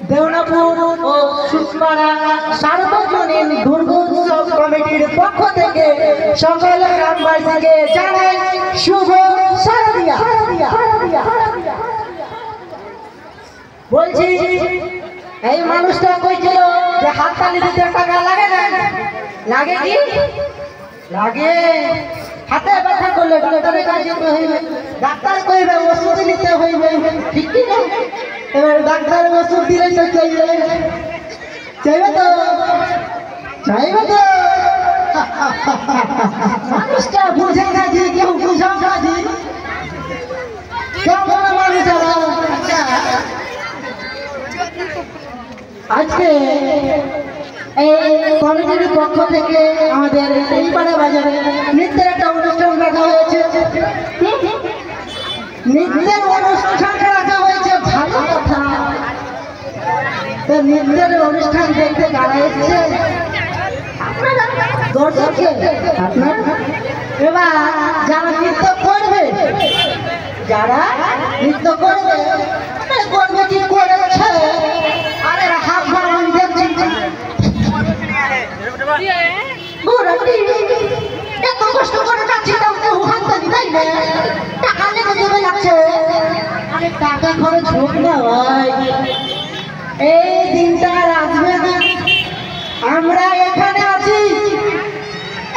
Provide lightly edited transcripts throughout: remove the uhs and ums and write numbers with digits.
দেওনাপুর ও সুসপাড়া সার্বজনীন দুর্গোৎসব কমিটির পক্ষ থেকে সকল গ্রামবাসীকে জানাই শুভ শারদিয়া। বলছি এই মানুষটা কইছিল যে হাততালি দিতে টাকা লাগে না, লাগে কি লাগে? হাতে ব্যথা করলে ডাক্তারের কাছে যেতে হইবে, ডাক্তার কইবে ওষুধ নিতে হইবে, ঠিক কি না? এবার ডাক্তার ওষুধ দিলে তো চাইবে, চাইবে তো, চাইবে তো। মানুষটা বুঝে না যে কেউ বুঝাও না যে কেমন মানুষ। আজকে এই কমিটির পক্ষ থেকে আমাদের এই পাড়া বাজারে নৃত্যের একটা অনুষ্ঠান রাখা হয়েছে। নৃত্যের অনুষ্ঠান রাখা হয়েছে, ভালো কথা। তো নৃত্যের অনুষ্ঠান দেখতে কারা এসছে? আপনারা দর্শককে, আপনারা এবার যারা নৃত্য করবে, যারা নৃত্য করবে করবে কি করেছে? আরে হাত বাড়ান দেখছি এত কষ্ট করে যাচ্ছি, তাও কেউ হাত তালি দেয় না, টাকা লেগে দেবে লাগছে। আরে টাকা খরচ হোক না ভাই, এই দিনটা আর আসবে না। আমরা এখানে আছি,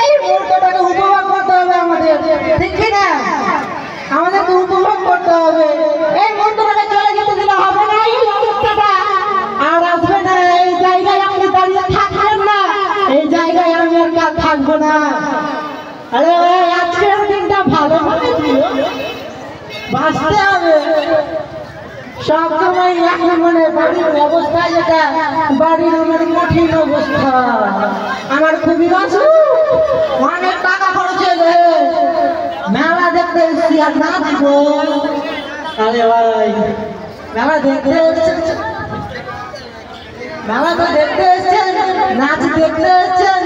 এই মুহূর্তটাকে উপভোগ করতে হবে আমাদের, ঠিক না? আমাদেরকে উপভোগ করতে হবে। এই মুহূর্তটাকে চলে যেতে দিলে হবে না, এই মুহূর্তটা আর আসবে না। এই জায়গায় আপনি দাঁড়িয়ে থাকবেন না, এই জায়গায় আমি আর কাল থাকবো না। আরে আজকের দিনটা ভালোভাবে বাঁচতে হবে। সব সময় এখন মনে বাড়ির অবস্থা যেটা, বাড়ির আমার কঠিন অবস্থা, আমার খুবই অনেক টাকা খরচ হয়ে মেলা দেখতে এসেছি আর না দিব। আরে ভাই মেলা দেখতে এসেছেন, মেলা তো দেখতে এসেছেন, নাচ দেখতে এসেছেন,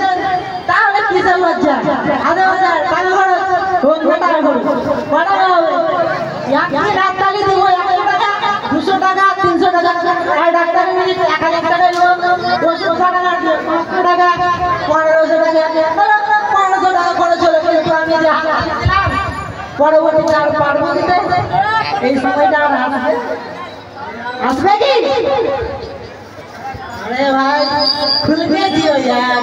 তাহলে কিসের লজ্জা? আরে বাজার টাকা খরচ হোক না, টাকা খরচ করা হবে। একদিন হাততালি দিব 100 টাকা, 200 টাকা, 300 টাকা। আর ডাক্তারের 1000 টাকা লোক, ওষুধ টাকা লাগবে 500 টাকা, 1500 টাকা। 1500 টাকা খরচ হলে কিন্তু আমি যে দিলাম পরবর্তীতে আর পারবো দিতে? এই সময়টা আর আসবে? আসবে কি? আরে ভাই খুলবে দিও यार।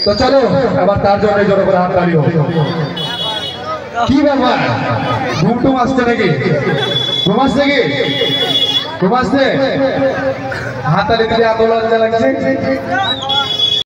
তো চলো আবার তার জন্য জোর করে হাততালি হোক। কি ব্যাপার, ঘুমটুম আসছে নাকি? ঘুম আসছে কি? ঘুম আসছে? হাততালি দিলে এত লজ্জা লাগছে?